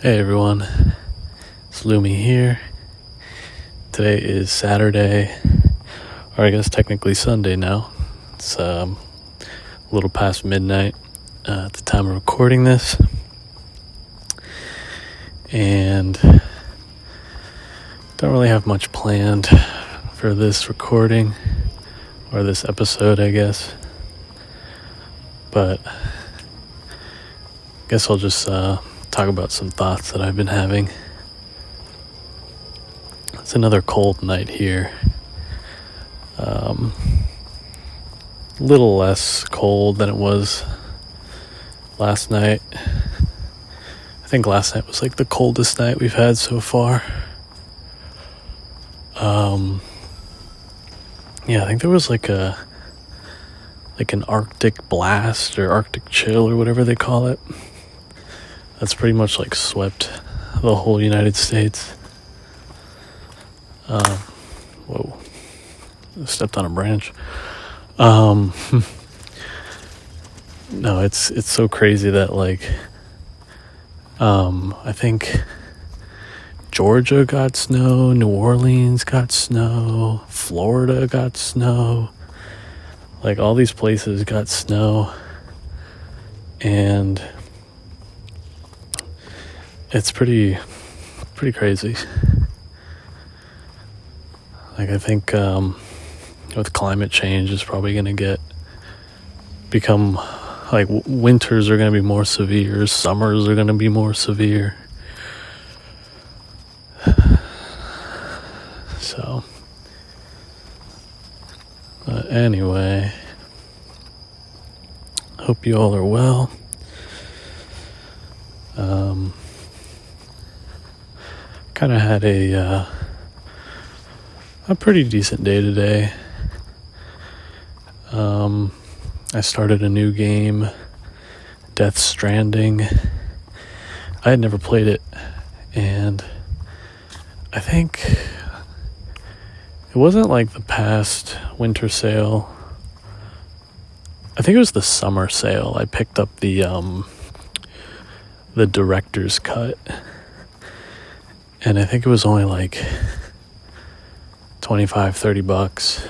Hey everyone, it's Lumi here. Today is Saturday, or I guess technically Sunday now. It's a little past midnight at the time of recording this. And don't really have much planned for this recording, or this episode, I guess. But I guess I'll just talk about some thoughts that I've been having. It's another cold night here. A little less cold than it was last night. I think last night was like the coldest night we've had so far. I think there was like an Arctic blast or Arctic chill or whatever they call it. That's pretty much like swept the whole United States. Whoa. I stepped on a branch. No, it's so crazy that I think Georgia got snow, New Orleans got snow, Florida got snow. Like all these places got snow, and it's pretty crazy. Like I think with climate change, it's probably going to become like winters are going to be more severe, summers are going to be more severe. So, anyway, hope you all are well. Kind of had a pretty decent day today. I started a new game, Death Stranding. I had never played it, and I think it wasn't like the past winter sale. I think it was the summer sale. I picked up the director's cut, and I think it was only like $25-$30.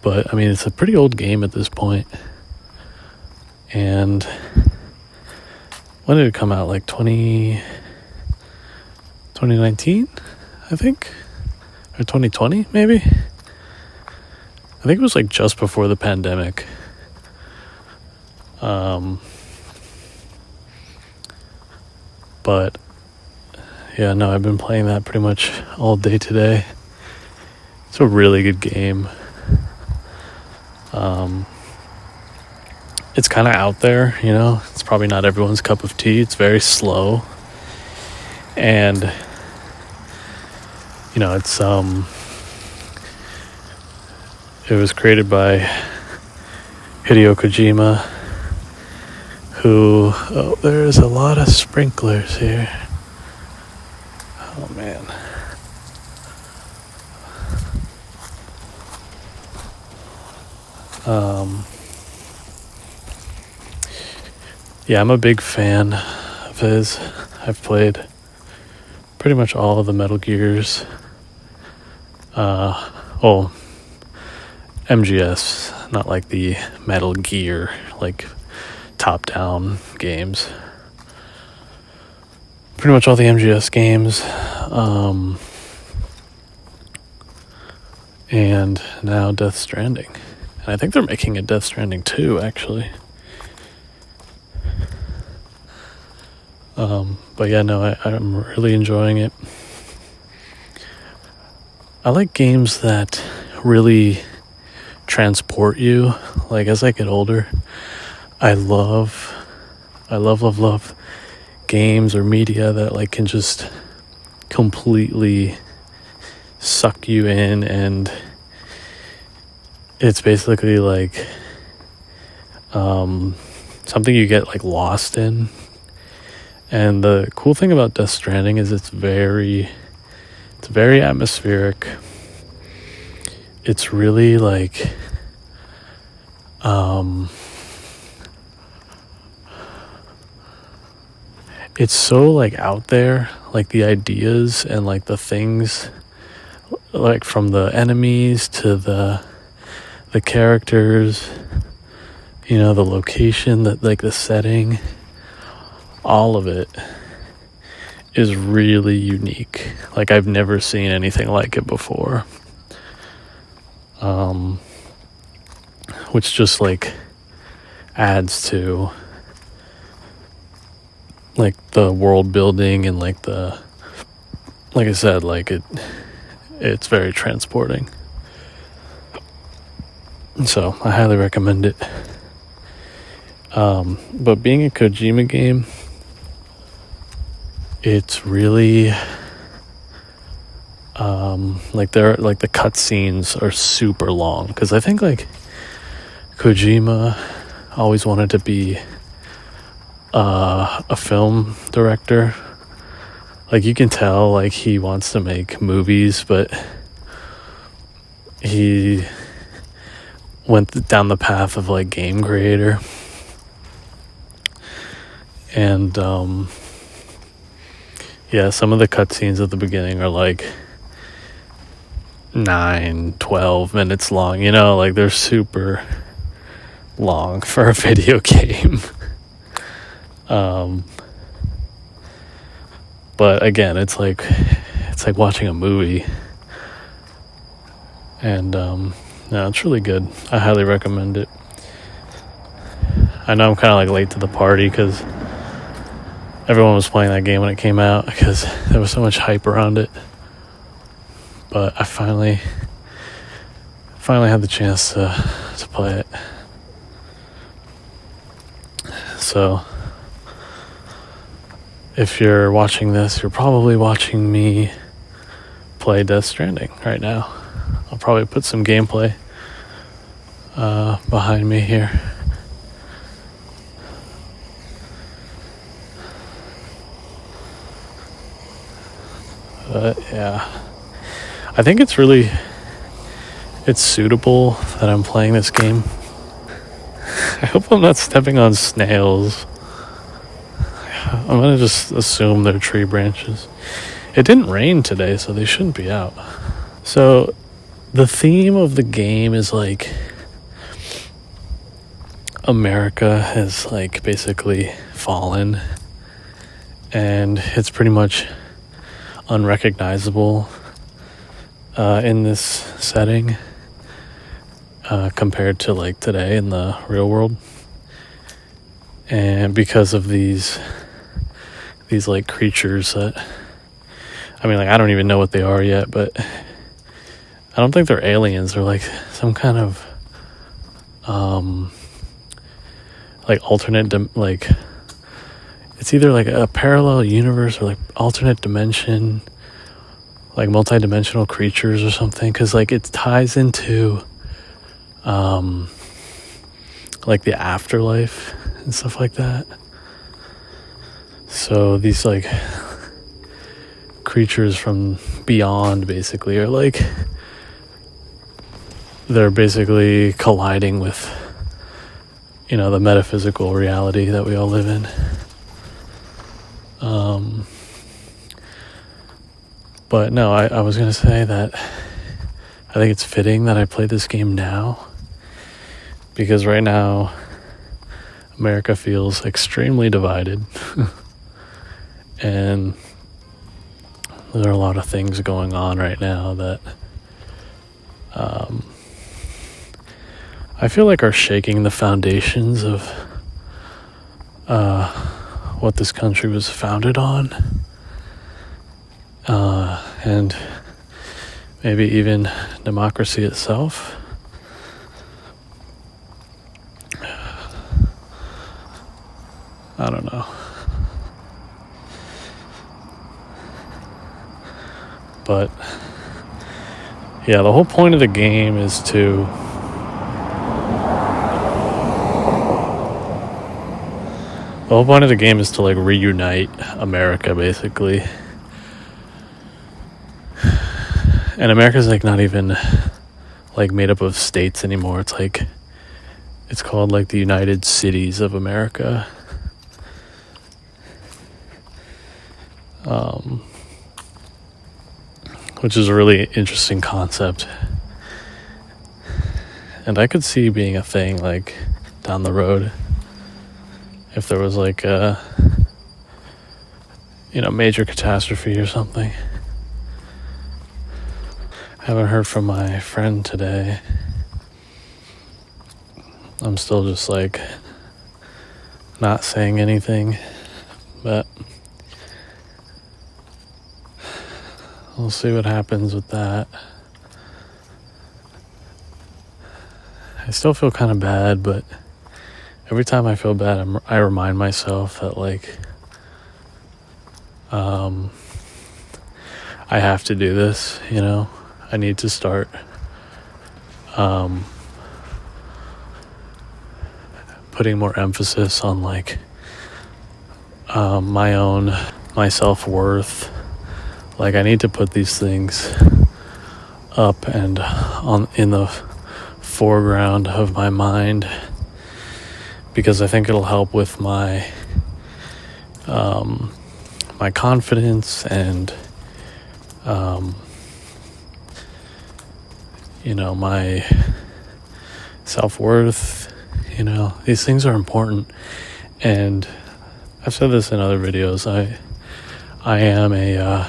But I mean, it's a pretty old game at this point. And when did it come out? Like 2019, I think? Or 2020, maybe? I think it was like just before the pandemic. But yeah, no, I've been playing that pretty much all day today. It's a really good game. It's kind of out there, you know. It's probably not everyone's cup of tea. It's very slow. And, you know, it's, it was created by Hideo Kojima, who, there's a lot of sprinklers here. Oh, man. Yeah, I'm a big fan of his. I've played pretty much all of the Metal Gears. MGS, not like the Metal Gear, like top-down games. Pretty much all the MGS games. And now Death Stranding. And I think they're making a Death Stranding 2, actually. But yeah, no, I'm really enjoying it. I like games that really transport you. Like, as I get older, I love games or media that like can just completely suck you in, and it's basically like something you get like lost in. And the cool thing about Death Stranding is it's very atmospheric. It's really like it's so like out there, like the ideas and like the things, like from the enemies to the characters, you know, the location, that like the setting, all of it is really unique. Like I've never seen anything like it before. Which just like adds to like the world building and like I said, like it's very transporting. So I highly recommend it. But being a Kojima game, it's really like the cutscenes are super long, because I think like Kojima always wanted to be a film director. Like you can tell like he wants to make movies, but he went down the path of like game creator. And yeah, some of the cutscenes at the beginning are like 9-12 minutes long, you know, like they're super long for a video game. But again, it's like watching a movie. And no, it's really good. I highly recommend it. I know I'm kind of like late to the party because everyone was playing that game when it came out, because there was so much hype around it. But I finally had the chance to play it. So if you're watching this, you're probably watching me play Death Stranding right now. I'll probably put some gameplay behind me here. But yeah, I think it's suitable that I'm playing this game. I hope I'm not stepping on snails. I'm gonna just assume they're tree branches. It didn't rain today, so they shouldn't be out. So the theme of the game is like America has like basically fallen, and it's pretty much unrecognizable in this setting compared to like today in the real world. And because of these like creatures that, I mean, like I don't even know what they are yet, but I don't think they're aliens. They're like some kind of like alternate like it's either like a parallel universe or like alternate dimension, like multi-dimensional creatures or something, because like it ties into like the afterlife and stuff like that. So these like creatures from beyond basically are like, they're basically colliding with, you know, the metaphysical reality that we all live in. But no, I was going to say that I think it's fitting that I play this game now, because right now America feels extremely divided. And there are a lot of things going on right now that I feel like are shaking the foundations of what this country was founded on, and maybe even democracy itself. I don't know. But yeah, the whole point of the game is to like reunite America, basically. And America's like not even like made up of states anymore. It's like, it's called like the United Cities of America. which is a really interesting concept. And I could see being a thing like down the road if there was like a major catastrophe or something. I haven't heard from my friend today. I'm still just like not saying anything, but we'll see what happens with that. I still feel kind of bad, but every time I feel bad, I remind myself that like I have to do this, I need to start putting more emphasis on like my self-worth. Like I need to put these things up and in the foreground of my mind, because I think it'll help with my my confidence and my self-worth. These things are important, and I've said this in other videos. I am I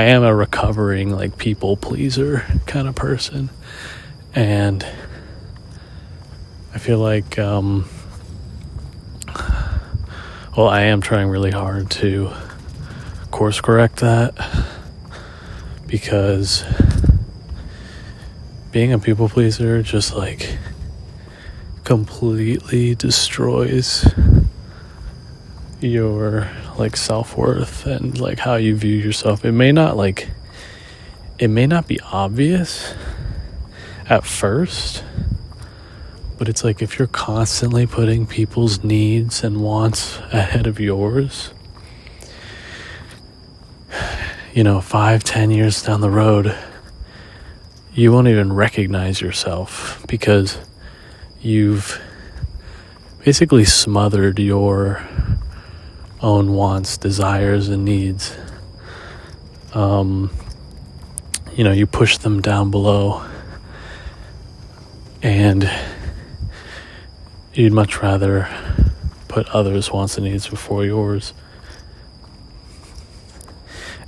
am a recovering like people pleaser kind of person, and I feel like I am trying really hard to course correct that, because being a people pleaser just like completely destroys your like self-worth and like how you view yourself. It may not be obvious at first, but it's like if you're constantly putting people's needs and wants ahead of yours, 5-10 years down the road, you won't even recognize yourself, because you've basically smothered your own wants, desires, and needs. You push them down below, and you'd much rather put others' wants and needs before yours.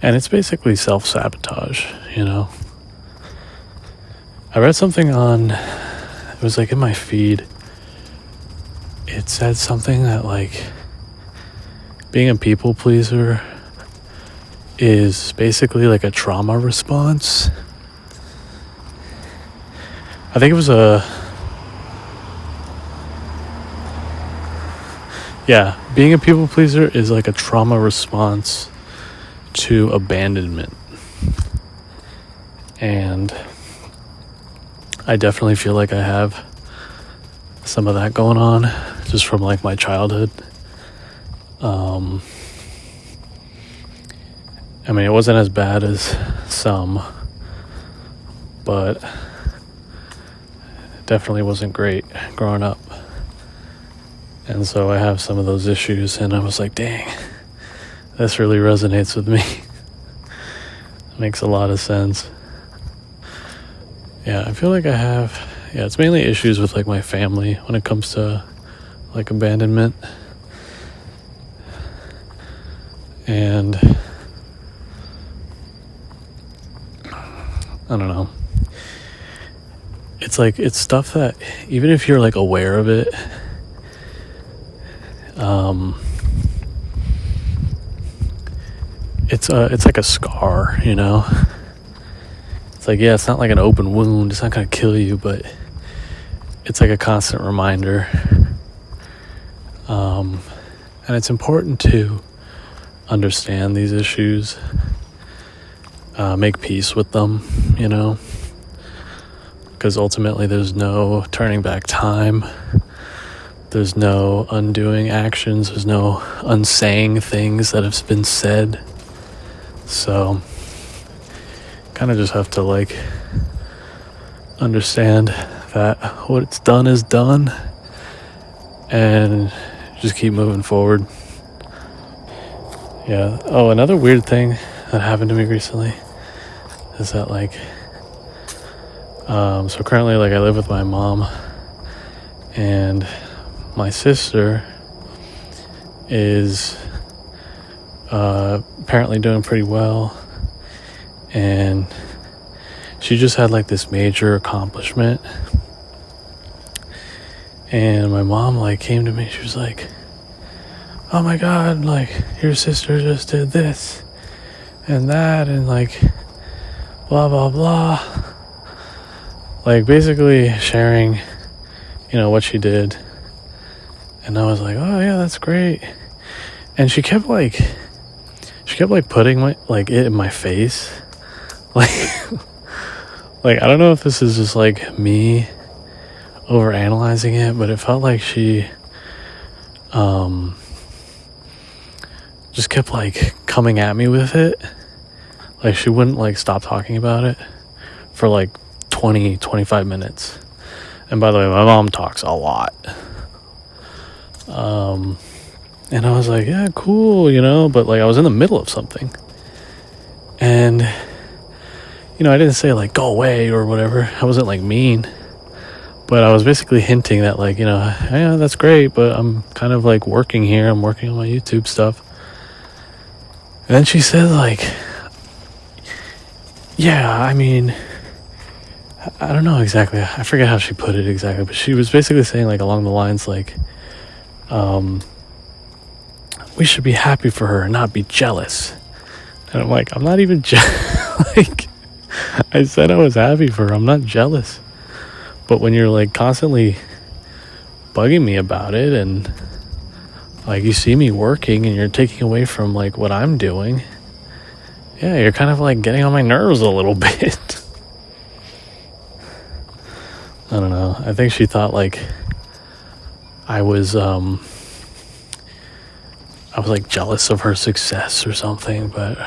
And it's basically self-sabotage, I read something it was like in my feed. It said something that like being a people pleaser is basically like a trauma response. I think it was being a people pleaser is like a trauma response to abandonment. And I definitely feel like I have some of that going on just from like my childhood. It wasn't as bad as some, but it definitely wasn't great growing up. And so I have some of those issues, and I was like, dang, this really resonates with me. Makes a lot of sense. I feel like I have, it's mainly issues with like my family when it comes to like abandonment. And I don't know. It's like, it's stuff that even if you're like aware of it, it's like a scar, It's like, it's not like an open wound. It's not going to kill you, but it's like a constant reminder. And it's important to understand these issues, make peace with them, because ultimately there's no turning back time. There's no undoing actions. There's no unsaying things that have been said. So kind of just have to like understand that what's done is done, and just keep moving forward. Yeah. Oh, another weird thing that happened to me recently is that, like, so currently, like, I live with my mom, and my sister is apparently doing pretty well, and she just had, like, this major accomplishment. And my mom, like, came to me. She was like, oh my god, like, your sister just did this and that, and, like, blah blah blah, like, basically sharing, you know, what she did. And I was like, oh yeah, that's great. And she kept like putting my, like, it in my face, like like, I don't know if this is just, like, me over analyzing it, but it felt like she just kept, like, coming at me with it. Like, she wouldn't, like, stop talking about it for, like, 25 minutes. And by the way, my mom talks a lot. And I was like, yeah, cool, you know, but, like, I was in the middle of something. And, you know, I didn't say, like, go away or whatever. I wasn't, like, mean. But I was basically hinting that, like, you know, yeah, that's great, but I'm kind of, like, working here. I'm working on my YouTube stuff. And then she said, like, yeah, I mean, I don't know exactly. I forget how she put it exactly, but she was basically saying, like, along the lines, like, we should be happy for her and not be jealous. And I'm like, I'm not even like, I said I was happy for her. I'm not jealous. But when you're, like, constantly bugging me about it, and, like, you see me working and you're taking away from, like, what I'm doing, yeah, you're kind of, like, getting on my nerves a little bit. I don't know. I think she thought, like, I was like, jealous of her success or something, but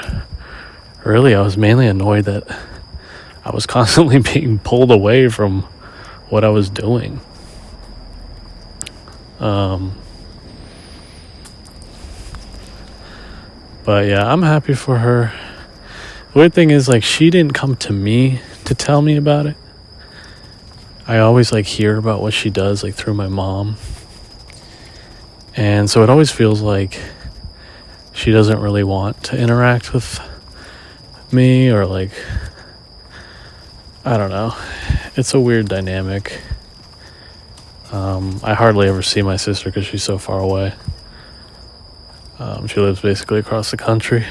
really I was mainly annoyed that I was constantly being pulled away from what I was doing. But yeah, I'm happy for her. The weird thing is, like, she didn't come to me to tell me about it. I always, like, hear about what she does, like, through my mom. And so it always feels like she doesn't really want to interact with me, or, like, I don't know. It's a weird dynamic. I hardly ever see my sister because she's so far away. She lives basically across the country.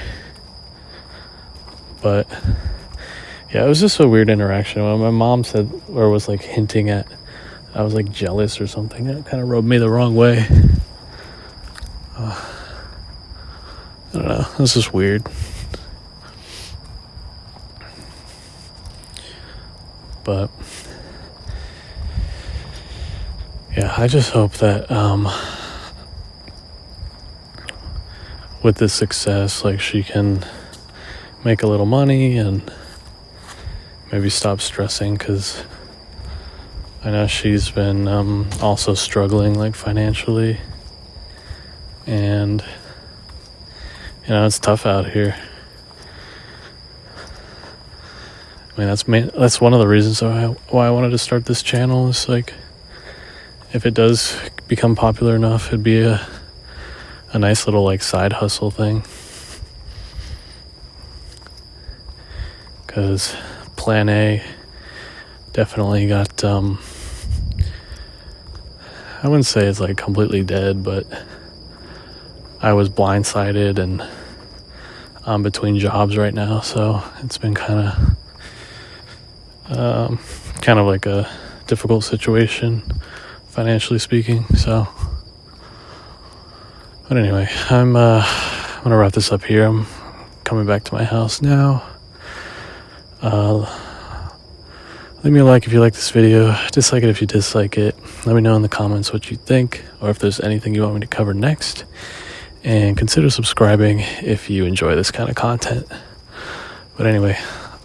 But yeah, it was just a weird interaction. When my mom said, or was, like, hinting at I was, like, jealous or something, it kind of rubbed me the wrong way. I don't know. This is weird. But yeah, I just hope that with this success, like, she can make a little money and maybe stop stressing, because I know she's been also struggling, like, financially, and, you know, it's tough out here. I mean, that's one of the reasons why I wanted to start this channel. Is, like, if it does become popular enough, it'd be a nice little, like, side hustle thing. Because Plan A definitely got, I wouldn't say it's, like, completely dead, but I was blindsided and I'm between jobs right now, so it's been kind of like a difficult situation, financially speaking. So, but anyway, I'm gonna wrap this up here. I'm coming back to my house now. Leave me a like if you like this video, dislike it if you dislike it. Let me know in the comments what you think, or if there's anything you want me to cover next, and consider subscribing if you enjoy this kind of content. But anyway,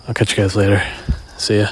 I'll catch you guys later. See ya.